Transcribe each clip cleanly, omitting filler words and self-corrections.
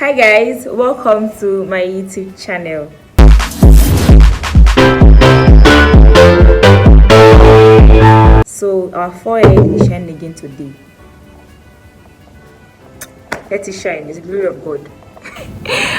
Hi guys, welcome to my YouTube channel. So our forehead is shining again today. Let it shine, it's the glory of God.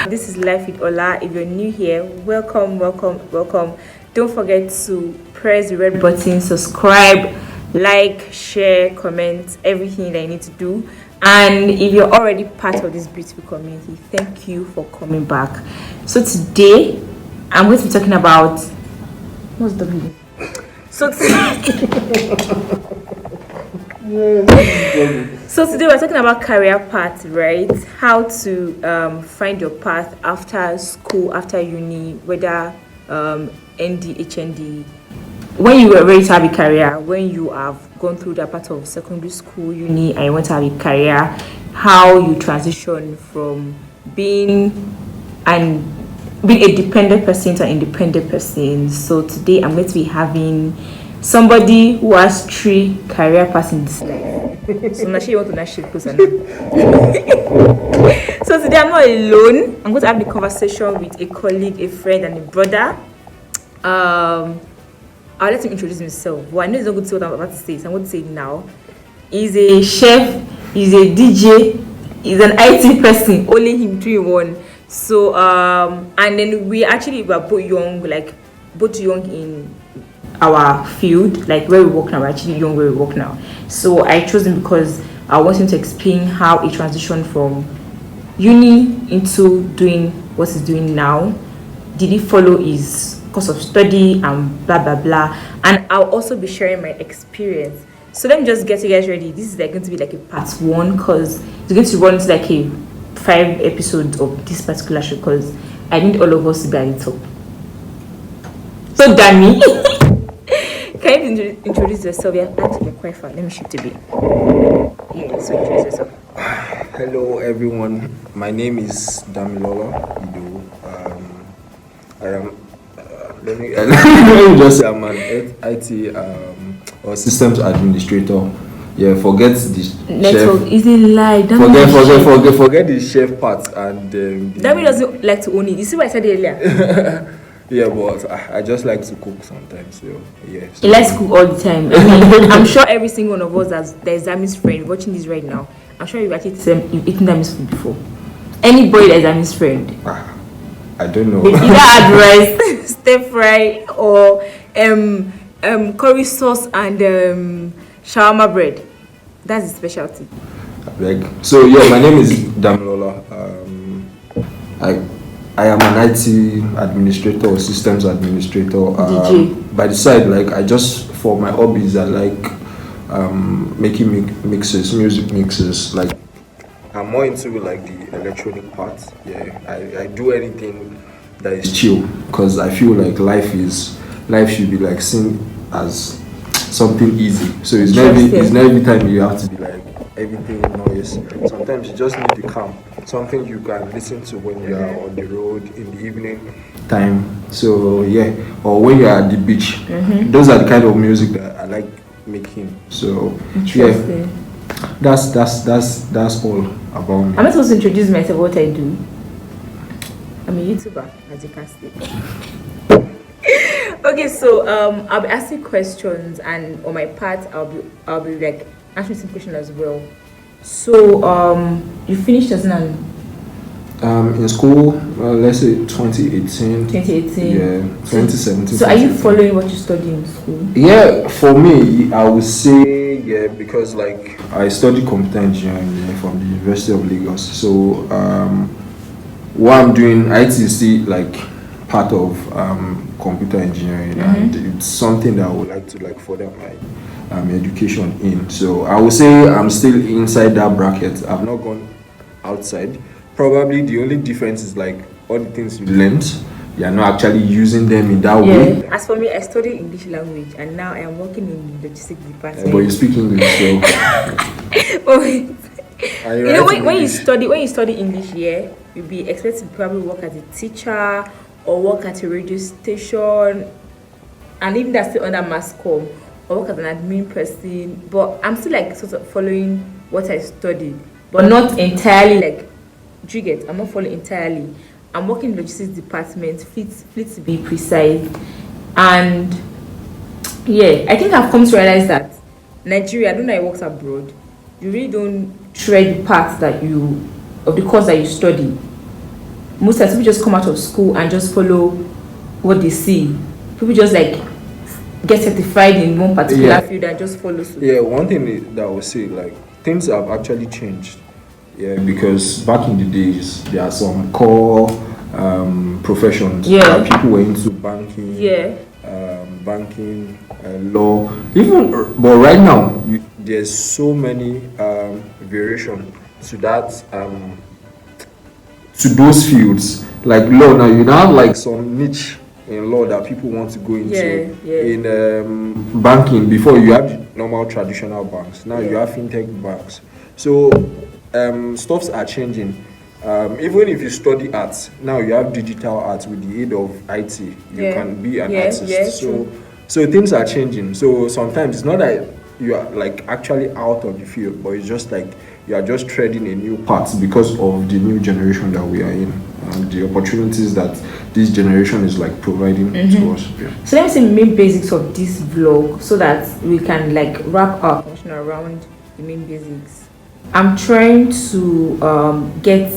This is Life with Ola. If you're new here, welcome. Don't forget to press the red button, subscribe, like, share, comment, everything that you need to do. And if you're already part of this beautiful community, thank you for coming back. So today I'm going to be talking about what's W? So today we're talking about career path, right? How to find your path after school, after uni, whether ND, HND. When you were ready to have a career, when you have gone through that part of secondary school, uni, and you want to have a career, how you transition from being a dependent person to an independent person. So today I'm going to be having somebody who has 3 career paths in this life. So now she want to shift closer now. So today I'm not alone. I'm going to have the conversation with a colleague, a friend, and a brother. I'll let him introduce himself. Well, I know he's not going to say what I'm about to say, so I'm going to say it now. He's a chef, he's a DJ, he's an IT person, only him 3 in 1. So, and then we were both young in our field, like where we work now. We're actually young where we work now. So I chose him because I want him to explain how he transitioned from uni into doing what he's doing now. Did he follow his course of study and blah blah blah? And I'll also be sharing my experience. So let me just get you guys ready. This is going to be like a part 1 because it's going to run into like a 5 episodes of this particular show because I need all of us to be at the top. So Dami, can you introduce yourself? Yeah, actually quite far. Let me shift a bit. Yeah, so introduce yourself. Hello everyone. My name is Damilola. I am. Let me just say I'm an IT or systems administrator. Yeah, forget the network. Chef. Is it lie? Forget the chef part and. Dami doesn't like to own it. You see what I said earlier? Yeah, but I just like to cook sometimes. So yeah. He likes to cook all the time. I mean, I'm sure every single one of us there's Dami's friend watching this right now. I'm sure you've eaten Dami's food before. Anybody that's Dami's friend. I don't know. They either add rice, stir fry, or curry sauce and shawarma bread. That's the specialty. So yeah, my name is Damilola. I am an IT administrator or systems administrator. DJ. By the side, I just for my hobbies, I like making music mixes. I'm more into the electronic part. Yeah, I do anything that is chill because I feel like life should be seen as something easy. So it's not every time you have to be everything noise. Sometimes you just need the calm, something you can listen to when you are on the road in the evening time. So yeah, or when you are at the beach. Those are the kind of music that I like making. So yeah. That's all about me. I'm not supposed to introduce myself, what I do. I'm a YouTuber, as you can see. Okay, so I'll be asking questions, and on my part, I'll be answering some questions as well. So you finished as in school, let's say 2018. 2018. Yeah, 2017. So are you following what you study in school? Yeah, for me, I would say yeah, because I studied computer engineering from the University of Lagos. So what I'm doing, IT is still part of computer engineering, and it's something that I would like to further my education in. So I would say I'm still inside that bracket. I've not gone outside. Probably the only difference is all the things you learned, you're not actually using them in that way. As for me, I studied English language and now I am working in the logistics department. But you speak English, so. When you study English here, you'll be expected to probably work as a teacher or work at a radio station, and even that's still under mass comm, or work as an admin person. But I'm still sort of following what I studied, but not entirely Do you get? I'm not following entirely. I'm working in the logistics department, fleet to be precise. And yeah, I think I've come to realize that Nigeria, I don't know, I worked abroad. You really don't tread the path that you of the course that you study. Most times people just come out of school and just follow what they see. People just like get certified in one particular field and just follow suit. Yeah, one thing that I would say, like, things have actually changed. Yeah, because back in the days, there are some core professions. Yeah. People were into banking. Yeah. Law. Even, but right now, there's so many variation to that, to those fields. Like law now, you now have like some niche in law that people want to go into. In banking, before you have normal traditional banks, now you have fintech banks. So stuffs are changing. Even if you study arts, now you have digital arts with the aid of IT. You can be an artist. So things are changing. So sometimes it's not that you are like actually out of the field, but it's just like you are just treading a new path because of the new generation that we are in and the opportunities that this generation is like providing to us. Yeah. So let me say the main basics of this vlog so that we can like wrap our conversation around the main basics. I'm trying to get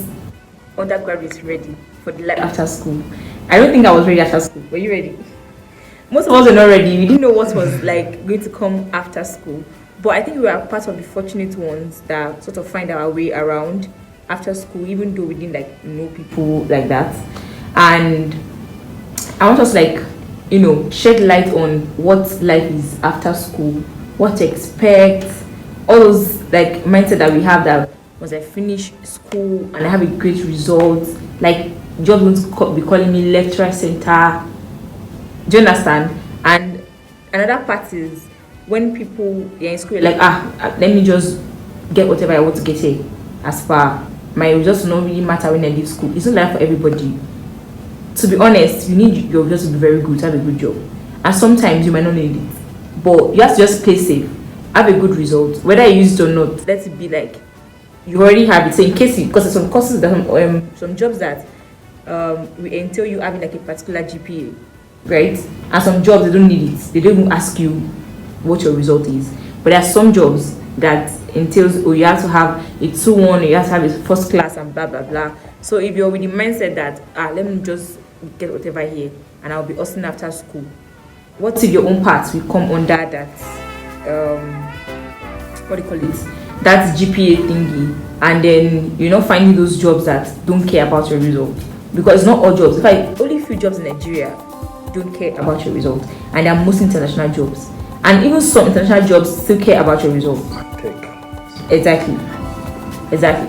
undergraduates ready for the life after school. I don't think I was ready after school. Were you ready? Most of us were not ready. We didn't know what was like going to come after school. But I think we are part of the fortunate ones that sort of find our way around after school, even though we didn't like know people like that. And I want us like, shed light on what life is after school, what to expect, all those like mindset that we have that once I finish school and I have a great result, like jobs won't be calling me lecturer center. Do you understand? And another part is when people are in school, like, let me just get whatever I want to get here. As far my results will not really matter when I leave school. It's not like for everybody. To be honest, you need your results to be very good to have a good job. And sometimes you might not need it. But you have to just play safe. Have a good result. Whether you use it or not, let it be like you already have it. So in case because there's some courses that some jobs that we entail you having like a particular GPA. Right? And some jobs they don't need it. They don't even ask you what your result is. But there are some jobs that entails you have to have a 2-1, you have to have a first class and blah blah blah. So if you're with the mindset that let me just get whatever here and I'll be hustling after school, what if your own parts will come under that what do you call it? That GPA thingy, and then you're not finding those jobs that don't care about your result. Because it's not all jobs. In fact, only a few jobs in Nigeria don't care about your result, and they are most international jobs, and even some international jobs still care about your result. Exactly.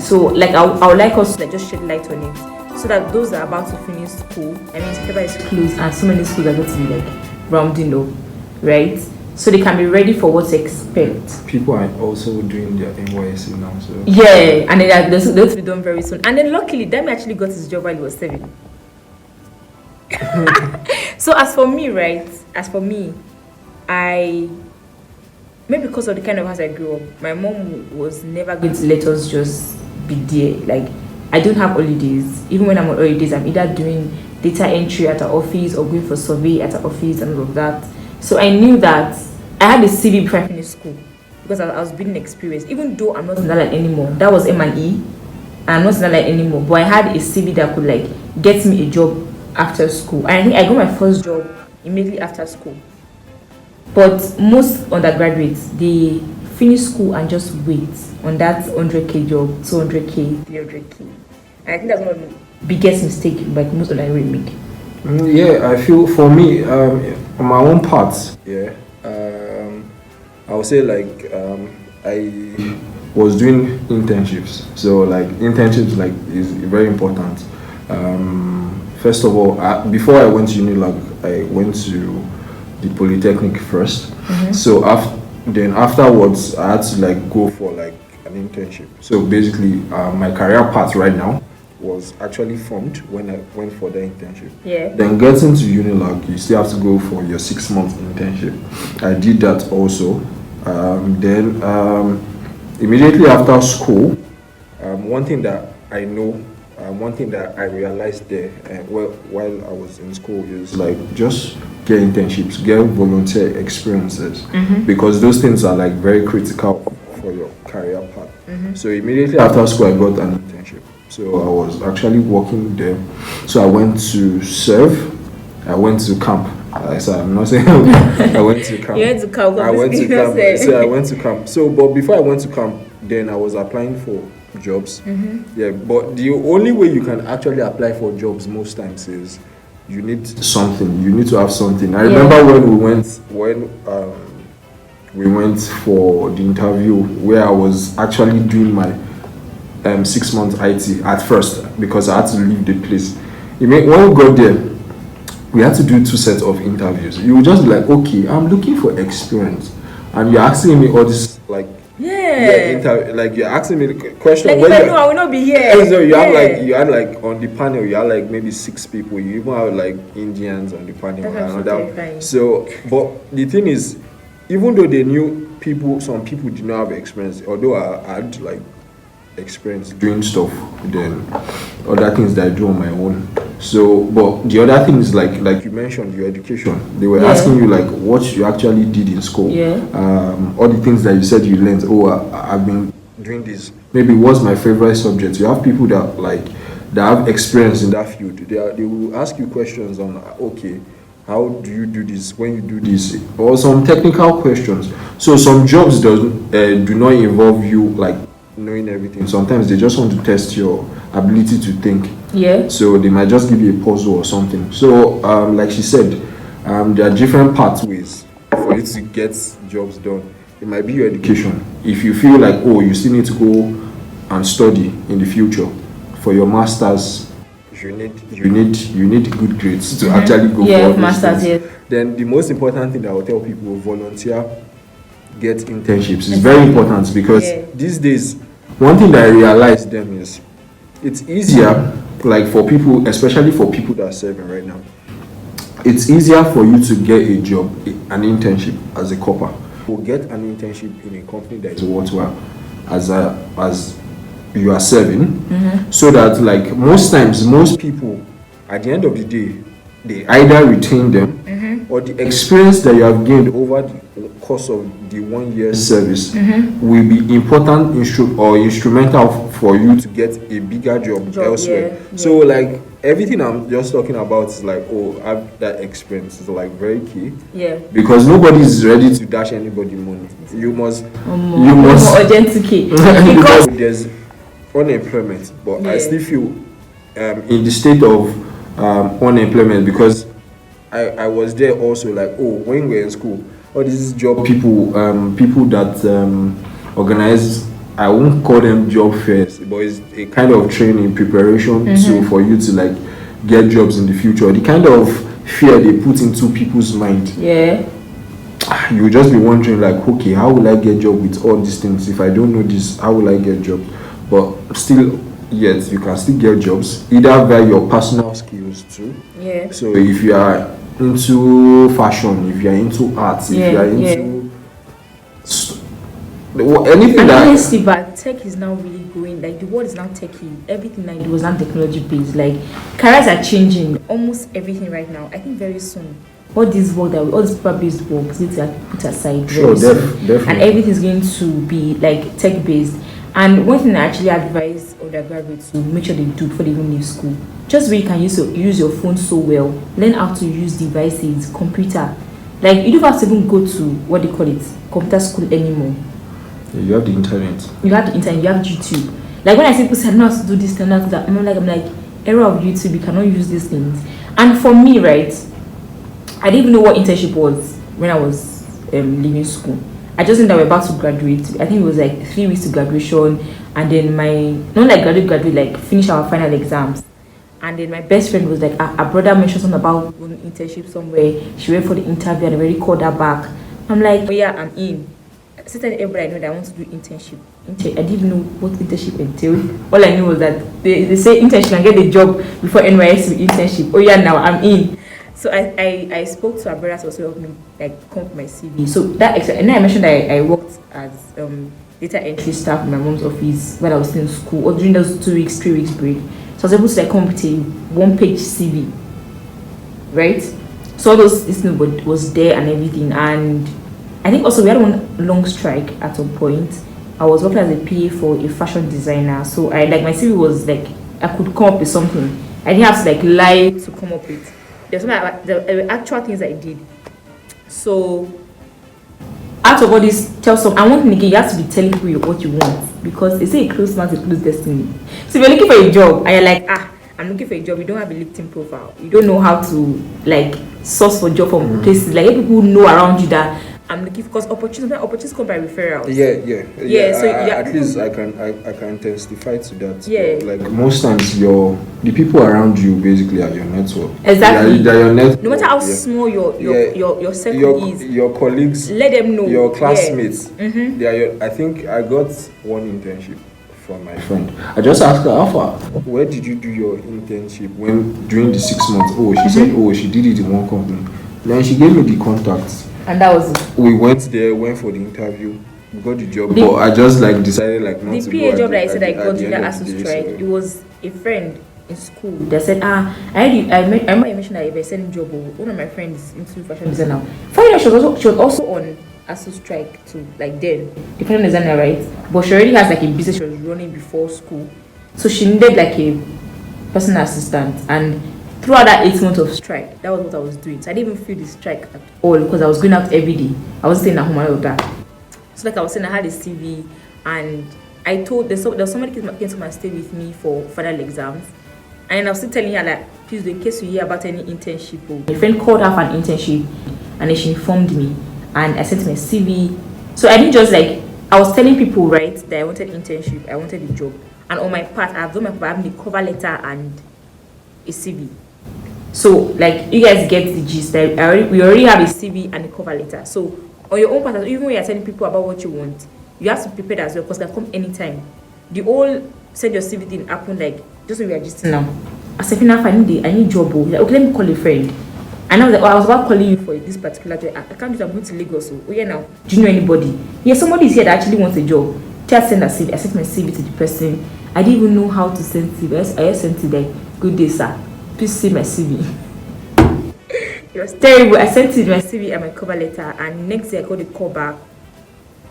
So like I would like us to like just shed light on it so that those that are about to finish school, I mean September is closed and so many schools are going to be like rounding up, right? So they can be ready for what to expect. People are also doing their NYSC now, so yeah, and then those will be done very soon. And then luckily Dami actually got his job while he was 7. So as for me, maybe because of the kind of house I grew up, my mom was never going to let us just be there. Like, I don't have holidays. Even when I'm on holidays, I'm either doing data entry at her office or going for survey at her office and all of that. So I knew that I had a CV before I finished school because I was building experience. Even though I'm not in that line anymore, that was M&E. I'm not in that line anymore, but I had a CV that could like get me a job after school. And I think I got my first job immediately after school. But most undergraduates, they finish school and just wait on that 100k job, 200k, 300k. And I think that's one of the biggest mistakes like most undergraduates make. Yeah, I feel for me, on my own part, I would say like I was doing internships. So like internships like is very important. First of all, before I went to Unilag, I went to the Polytechnic first. So afterwards I had to like go for like an internship. So basically my career path right now was actually formed when I went for the internship. Then getting to Unilag, you still have to go for your 6-month internship. I did that also. Then immediately after school, one thing that I know one thing that I realized there, while I was in school, is like just get internships, get volunteer experiences, because those things are like very critical for your career path. So immediately after school, I got an internship. So I was actually working there. So I went to serve. I went to camp. I'm not saying I went to camp. You went to camp. I went to camp. So I went to camp. So, but before I went to camp, then I was applying for jobs. Yeah, but the only way you can actually apply for jobs most times is you need something. You need to have something. I remember when we went for the interview where I was actually doing my 6 months IT at first because I had to leave the place. When we got there, we had to do 2 sets of interviews. You would just be like, okay, I'm looking for experience, and you're asking me all this like you're asking me the question. Like if I knew, I would not be here. So you had like on the panel, you had like maybe 6 people. You even have like Indians on the panel. So, but the thing is, even though they knew people, some people did not have experience. Although I had like experience doing stuff, then other things that I do on my own. So, but the other thing is like you mentioned, your education. They were asking you like what you actually did in school. All the things that you said you learned. I've been doing this. Maybe what's my favorite subject? You have people that have experience in that field. They will ask you questions on okay, how do you do this when you do this, or some technical questions. So some jobs do not involve you like knowing everything. Sometimes they just want to test your ability to think. So they might just give you a puzzle or something. So like she said, there are different pathways for you to get jobs done. It might be your education. If you feel like you still need to go and study in the future for your masters, you need good grades to actually go for masters. Then the most important thing that I will tell people: volunteer, get internships. It's very important because these days, one thing that I realized then is it's easier, like for people, especially for people that are serving right now, it's easier for you to get a job, an internship as a copper. Or get an internship in a company that is worthwhile as you are serving, so that like most times, most people at the end of the day, they either retain them or the experience that you have gained over the course of the 1 year service will be important or instrumental for you to get a bigger job elsewhere. So like everything I'm just talking about is like, have that experience is like very key. Because nobody is ready to dash anybody money. You must authenticate because there's unemployment, but I still feel in the state of unemployment because I was there also like when we were in school, all these job people that organize, I won't call them job fairs, but it's a kind of training preparation for you to like get jobs in the future. The kind of fear they put into people's mind. You will just be wondering like, okay, how will I get job with all these things? If I don't know this, how will I get job? But still, yes, you can still get jobs either via your personal skills too. So if you are into fashion, if you are into arts, if you are into anything that honestly, but tech is now really going, like the world is now techy. Everything I do was now technology based. Like careers are changing, almost everything right now. I think very soon all this work all this paper based work need to put aside very soon. Definitely. And everything is going to be like tech based. And one thing I actually advise undergraduates to make sure they do before they even leave school, just where you can use your phone so well, learn how to use devices, computer. Like you don't have to even go to what they call it, computer school anymore. You have the internet. You have YouTube. Like when I say people say I don't know how to do this and that, I'm like era of YouTube, you cannot use these things. And for me, right, I didn't even know what internship was when I was leaving school. I just knew that we're about to graduate. I think it was like 3 weeks to graduation, and then graduate, like finish our final exams. And then my best friend was like, a brother mentioned something about an internship somewhere. She went for the interview and I already called her back. I'm like, I'm in. I said to everybody I know that I want to do internship. I didn't even know what internship entailed. All I knew was that they say internship and get the job before NYSC internship. Now I'm in. So I spoke to our brothers also helped me like come up my CV. So that and then I mentioned that I worked as data entry staff in my mom's office when I was in school, or during those 2 weeks, 3 weeks break. So I was able to like come up with a one-page CV, right? So all those this thing was there and everything, and I think also we had one long strike at some point. I was working as a PA for a fashion designer, so I like my CV was like I could come up with something. I didn't have to like lie to come up with. There's some the actual things I did. So out of all this, tell some. I want again. You have to be telling people what you want, because they say a closed mouth is a closed destiny. So if you're looking for a job and you're like, I'm looking for a job, you don't have a LinkedIn profile, you don't know how to like source for job from places. Like people know around you that I'm looking, because opportunities come by referrals. Yeah. So at least I can testify to that. Yeah. Like most times, the people around you basically are your network. Exactly. They're your network. No matter how small your circle is, your colleagues, let them know. Your classmates. Mm-hmm. They are I think I got one internship from my friend. I just asked her, Alpha, where did you do your internship during the 6 months? Oh, she said, she did it in one company. Then she gave me the contacts. And that was it. We went for the interview, we got the job, but I just like decided like not to go. The PA job that I said I got during the ASU strike, it was a friend in school that said, I remember I mentioned that if I send job, one of my friends into fashion design now. Funny enough, she was also on ASU strike too, like then, the fashion designer, right? But she already has like a business she was running before school. So she needed like a personal assistant, and throughout that 8 months of strike, that was what I was doing. So I didn't even feel the strike at all, because I was going out every day. I wasn't staying at home and all of that. So like I was saying, I had a CV, and I told there was somebody came to my stay with me for final exams, and I was still telling her like, please, in case you hear about any internship. My friend called her for an internship, and then she informed me, and I sent my CV. So I didn't just like, I was telling people, right, that I wanted internship, I wanted a job, and on my part, I've done my part, I have the cover letter and a CV. So like you guys get the gist that we already have a CV and a cover letter. So on your own part, even when you're telling people about what you want, you have to prepare as well, because it can come anytime. The whole send your CV thing happened like just when we are just now. I said, I need job. Like, okay, let me call a friend. And I was like, I was about calling you for this particular job. I can't do it. I'm going to Lagos. So yeah, now do you know anybody? Yeah, somebody is here that actually wants a job. Just send a CV. I sent my CV to the person. I didn't even know how to send CV. I just sent it like, good day, sir. Please see my CV. It was terrible. I sent it my CV and my cover letter, and next day I got a call back.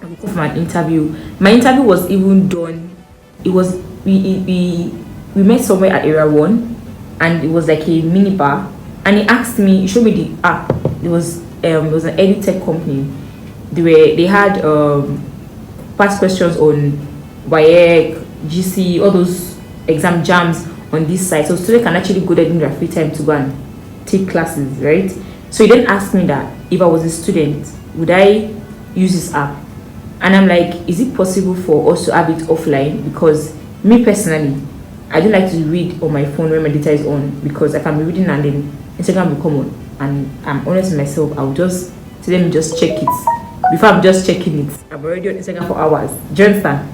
I got for an interview. My interview was even done. It was we met somewhere at Area 1, and it was like a mini bar. And he asked me, he showed me the app. It was an edtech company. They had past questions on WAEC, GC, all those exam jams on this site, so students can actually go there in their free time to go and take classes, right? So he then asked me that if I was a student, would I use this app? And I'm like, is it possible for us to have it offline? Because me personally, I don't like to read on my phone when my data is on, because I can be reading and then Instagram will come on, and I'm honest with myself, I'll just let me just check it. Before I'm just checking it, I'm already on Instagram for hours. Do you understand?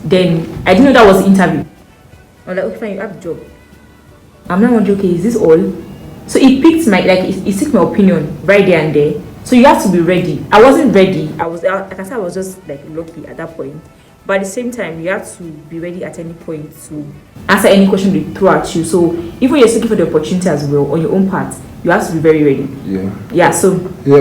Then I didn't know that was the interview. I'm like, okay, fine, you have a job. I'm not wondering, okay, is this all? So it picked my, like, it took my opinion right there and there. So you have to be ready. I wasn't ready. Like I said, I was just like lucky at that point. But at the same time, you have to be ready at any point to answer any question they throw at you. So even when you're looking for the opportunity as well, on your own part, you have to be very ready. Yeah. So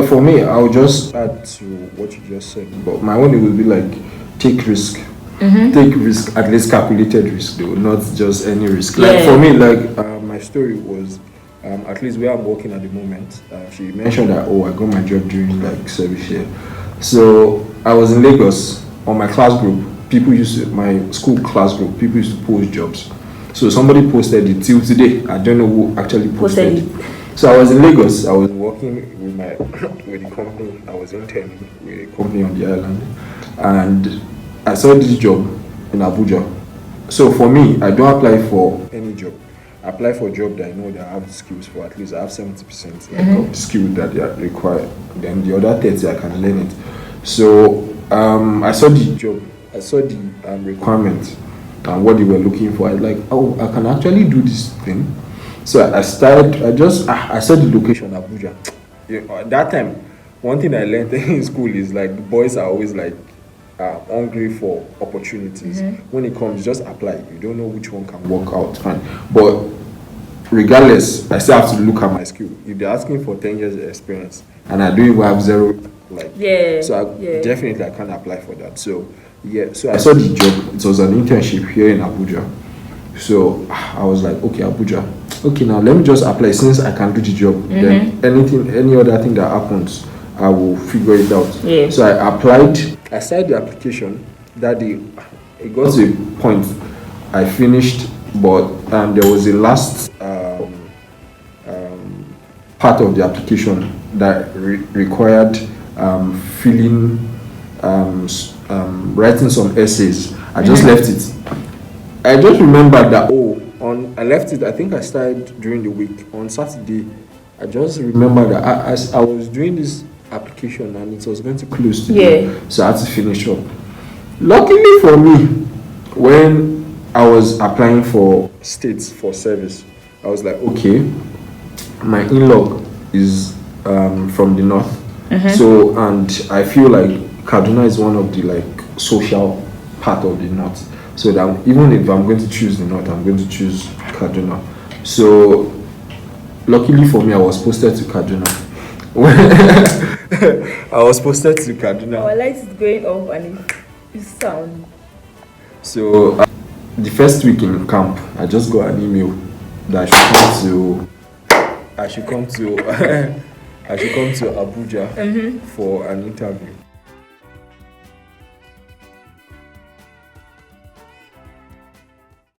for me, I'll just add to what you just said. But my only will be like, take risk. Mm-hmm. Take risk, at least calculated risk though, not just any risk. Like for me, like my story was at least where I'm working at the moment. She mentioned that I got my job during like service year. So I was in Lagos on my class group. My school class group, people used to post jobs. So somebody posted it till today. I don't know who actually posted it. So I was in Lagos. I was working with the company. I was interning with a company on the island, and I saw this job in Abuja. So for me, I don't apply for any job. I apply for a job that I know that I have the skills for. At least I have 70% of the skills that they are required. Then the other 30 I can learn it. So I saw the job. I saw the requirements and what they were looking for. I was like, I can actually do this thing. So I saw the location, Abuja. At that time, one thing I learned in school is like the boys are always like hungry for opportunities. When it comes, just apply. You don't know which one can work out fine. But regardless, I still have to look at my skill. If they're asking for 10 years experience and I don't even have zero, like, definitely I can't apply for that. So yeah, so I saw the job. It was an internship here in Abuja. So I was like, okay, Abuja. Okay, now let me just apply since I can do the job. Then any other thing that happens, I will figure it out. Yeah. So I applied. I started the application that day. It got to a point. I finished, but there was a last part of the application that required filling, writing some essays. I just left it. I just remembered that I left it. I think I started during the week on Saturday. I just remembered that I was doing this application and it was going to close today, so I had to finish up. Luckily for me, when I was applying for states for service, I was like, okay, my in-law is from the north, so and I feel like Kaduna is one of the like social part of the north. So that even if I'm going to choose the north, I'm going to choose Kaduna. So luckily for me, I was posted to Kaduna. I was posted to Kaduna. Our light is going off and it's sound. So the first week in camp, I just got an email that I should come to Abuja for an interview.